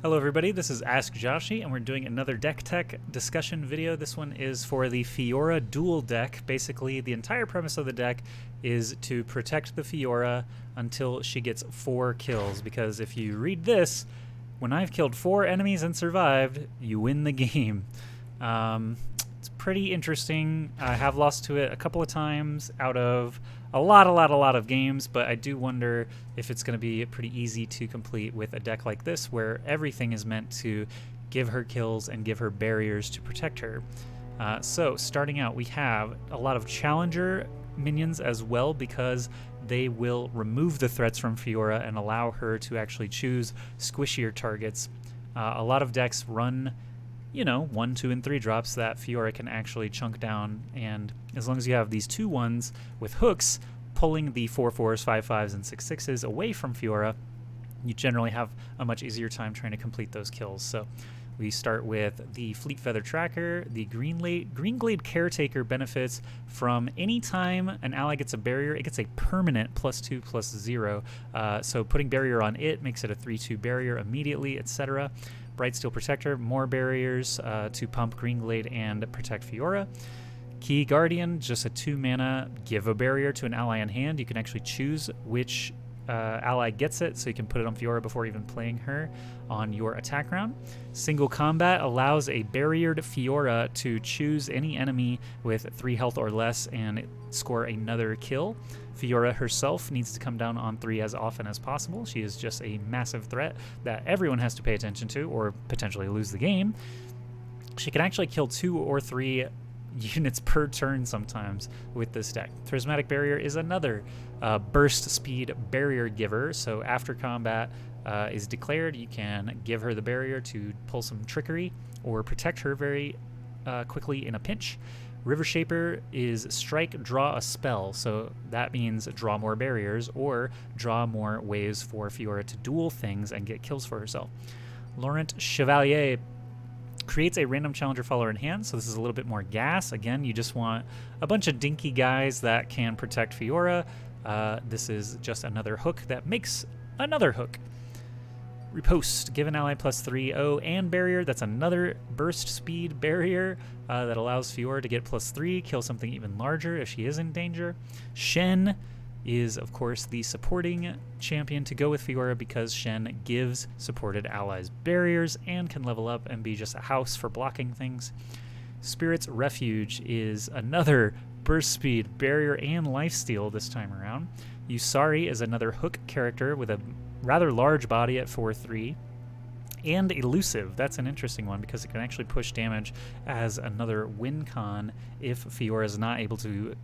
Hello everybody, this is Ask Joshi, and we're doing another deck tech discussion video. This one is for the Fiora duel deck. Basically, the entire premise of the deck is to protect the Fiora until she gets 4 kills, because if you read this, when I've killed 4 enemies and survived, you win the game. It's pretty interesting. I have lost to it a couple of times out of a lot of games, but I do wonder if it's going to be pretty easy to complete with a deck like this, where everything is meant to give her kills and give her barriers to protect her. So starting out, we have a lot of challenger minions as well, because they will remove the threats from Fiora and allow her to actually choose squishier targets. A lot of decks run 1, 2, and 3 drops that Fiora can actually chunk down, and as long as you have these 2/1s with hooks pulling the 4/4s, 5/5s, and 6/6s away from Fiora, you generally have a much easier time trying to complete those kills. So we start with the Fleet Feather Tracker. The Greenglade Caretaker benefits from any time an ally gets a barrier, it gets a permanent +2/+0. So putting barrier on it makes it a 3/2 barrier immediately, etc. Bright Steel Protector, more barriers to pump Greenglade and protect Fiora. Key Guardian, just a 2 mana, give a barrier to an ally in hand. You can actually choose which ally gets it, so you can put it on Fiora before even playing her on your attack round. Single Combat allows a barriered Fiora to choose any enemy with 3 health or less and score another kill. Fiora herself needs to come down on 3 as often as possible. She is just a massive threat that everyone has to pay attention to, or potentially lose the game. She can actually kill 2 or 3 units per turn sometimes with this deck. Prismatic Barrier is another burst speed barrier giver, so after combat is declared, you can give her the barrier to pull some trickery or protect her very quickly in a pinch. River Shaper is strike, draw a spell, so that means draw more barriers or draw more ways for Fiora to duel things and get kills for herself. Laurent Chevalier creates a random challenger follower in hand, so this is a little bit more gas. Again, you just want a bunch of dinky guys that can protect Fiora. This is just another hook that makes another hook. Riposte, give an ally +3/0 and barrier. That's another burst speed barrier that allows Fiora to get +3, kill something even larger if she is in danger. Shen is, of course, the supporting champion to go with Fiora, because Shen gives supported allies barriers and can level up and be just a house for blocking things. Spirit's Refuge is another burst speed barrier and lifesteal this time around. Yusari is another hook character with a rather large body at 4/3. And Elusive, that's an interesting one because it can actually push damage as another win con if Fiora is not able to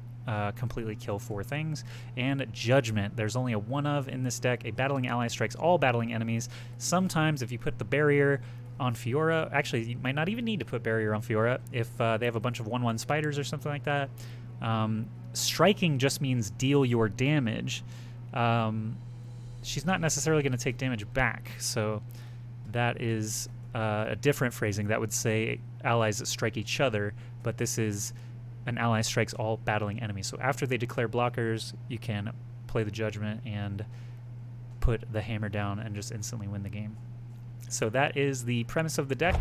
completely kill 4 things. And Judgment, there's only a 1 of in this deck. A battling ally strikes all battling enemies. Sometimes if you put the barrier on Fiora, actually you might not even need to put barrier on Fiora if they have a bunch of 1/1 spiders or something like that. Striking just means deal your damage. She's not necessarily going to take damage back, so that is a different phrasing. That would say allies that strike each other, but this is an ally strikes all battling enemies. So after they declare blockers, you can play the Judgment and put the hammer down and just instantly win the game. So that is the premise of the deck.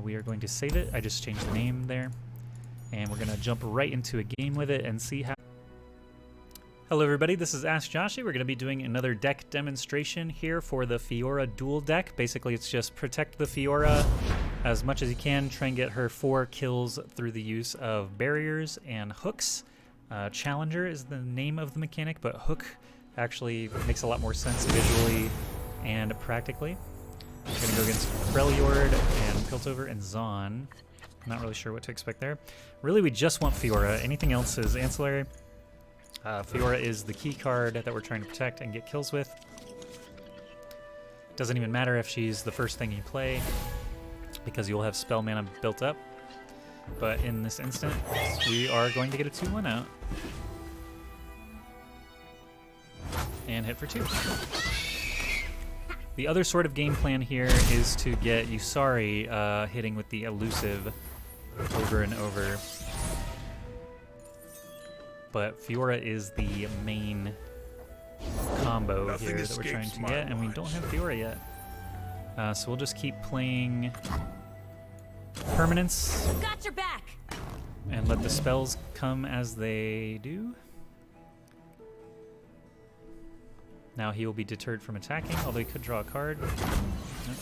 We are going to save it. I just changed the name there. And we're going to jump right into a game with it and see how... Hello everybody, this is Ask Joshi. We're going to be doing another deck demonstration here for the Fiora duel deck. Basically, it's just protect the Fiora as much as you can, try and get her 4 kills through the use of barriers and hooks. Challenger is the name of the mechanic, but hook actually makes a lot more sense visually and practically. I'm going to go against Freljord and Piltover and Zon. Not really sure what to expect there. Really, we just want Fiora. Anything else is ancillary. Fiora is the key card that we're trying to protect and get kills with. Doesn't even matter if she's the first thing you play, because you'll have spell mana built up. But in this instant, we are going to get a 2/1 out. And hit for 2. The other sort of game plan here is to get Yusari hitting with the Elusive over and over. But Fiora is the main combo here that we're trying to get, and we don't have Fiora yet. So we'll just keep playing permanents. Got your back. And let the spells come as they do. Now he will be deterred from attacking, although he could draw a card. Nope.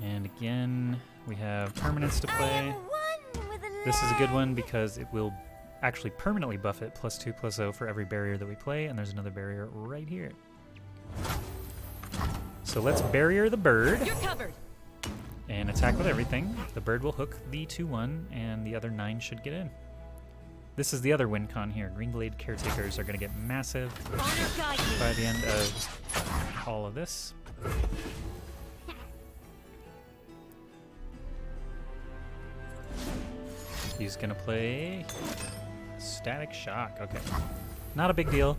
And again, we have permanents to play. This is a good one because it will actually permanently buff it +2/+0 for every barrier that we play, and there's another barrier right here. So let's barrier the bird. You're covered. And attack with everything. The bird will hook the 2/1, and the other 9 should get in. This is the other win con here. Greenglade Caretakers are going to get massive by the end of all of this. He's going to play Static Shock. Okay. Not a big deal.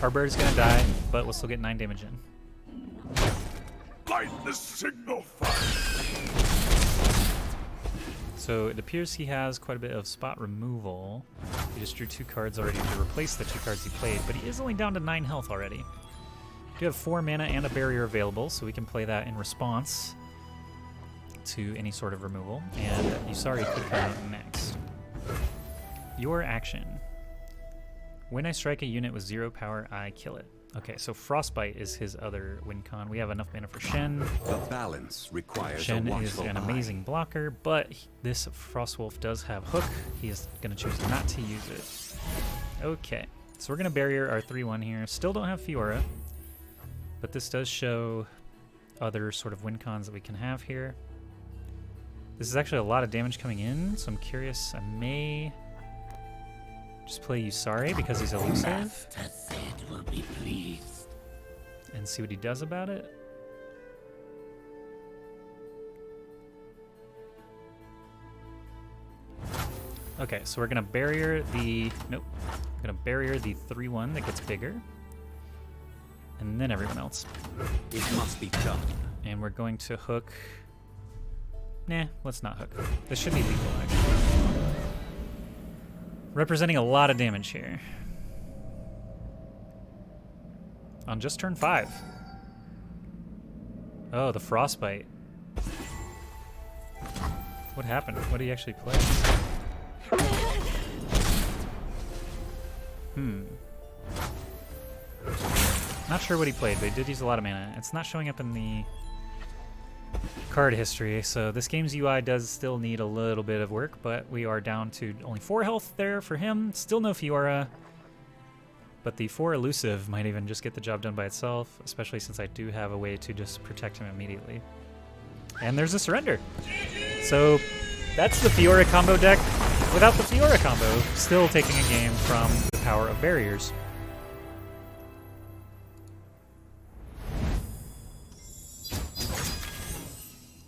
Our bird's going to die, but we'll still get 9 damage in. Light the signal fire. So it appears he has quite a bit of spot removal. He just drew 2 cards already to replace the 2 cards he played, but he is only down to 9 health already. We do have 4 mana and a barrier available, so we can play that in response to any sort of removal. And Yusari could come out next. Your action. When I strike a unit with 0 power, I kill it. Okay, so Frostbite is his other win con. We have enough mana for Shen. The balance requires Shen a is an amazing blocker, but this Frostwolf does have Hook. He is going to choose not to use it. Okay, so we're going to barrier our 3/1 here. Still don't have Fiora, but this does show other sort of win cons that we can have here. This is actually a lot of damage coming in, so I'm curious. I may just play Yusari because he's elusive. Will be pleased. And see what he does about it. Okay, so we're gonna barrier the nope. We're gonna barrier the 3/1 that gets bigger. And then everyone else. It must be done. And we're going to hook. Nah, let's not hook. This should be lethal actually. Representing a lot of damage here. On just turn 5. Oh, the Frostbite. What happened? What did he actually play? Not sure what he played, but he did use a lot of mana. It's not showing up in the card history, so this game's UI does still need a little bit of work, but we are down to only 4 health there for him. Still no Fiora. But the 4 elusive might even just get the job done by itself, especially since I do have a way to just protect him immediately. And there's a surrender. So that's the Fiora combo deck without the Fiora combo, still taking a game from the power of barriers.